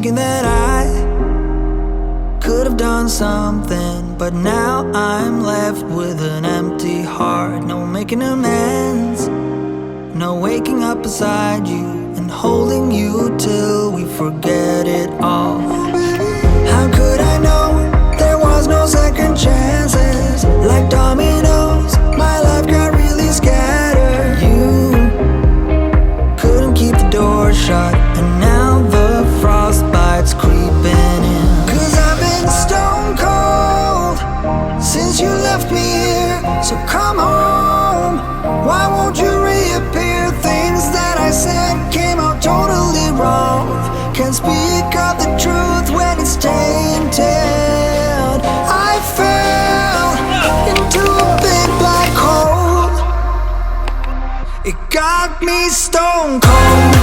thinking that I could have done something, but now I'm left with an empty heart. No making amends, no waking up beside you and holding you till we forget it all. How could I know there was no second chances? Like dominoes, my life got really scattered. You couldn't keep the door shut, and now the frostbite's creeping in. Cause I've been stone cold since you left me here. So come home, why won't you reappear? Things that I said came out totally wrong. Can't speak of the truth when it's tainted. I fell into a big black hole. It got me stone cold.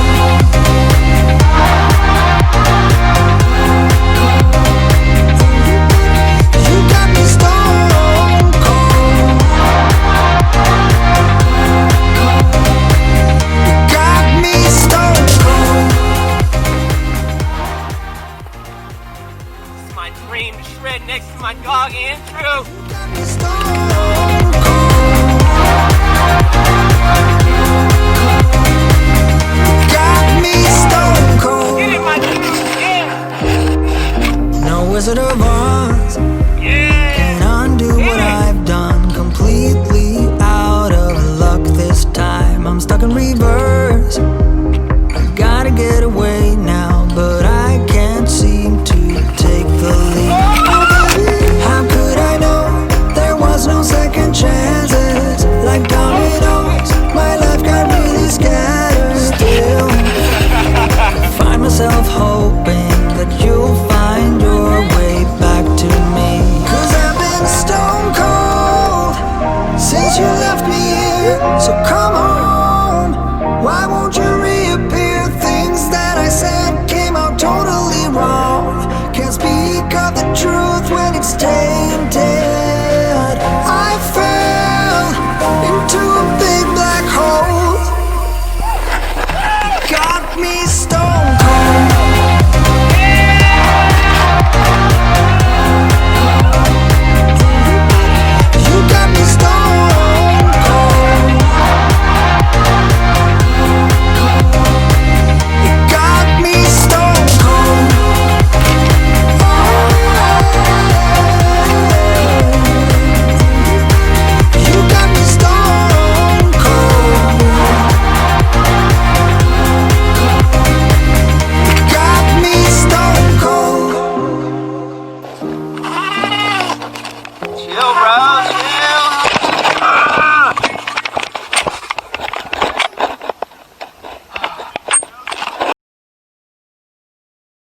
You got me stone cold. You got me stone cold. It's my dream to shred next to my dog Andrew. You got me stone cold. Got me stone cold. Get in my yeah. No Wizard of Oz Yeah. can undo what I've done. Completely out of luck this time. I'm stuck in reverse. I gotta get away now, but I can't seem to take the lead. How could I know there was no second chances? Like dominoes, my life got really scattered. Still, I find myself hoping that you'll find your way back to me. Cause I've been stone cold since you left me here. So come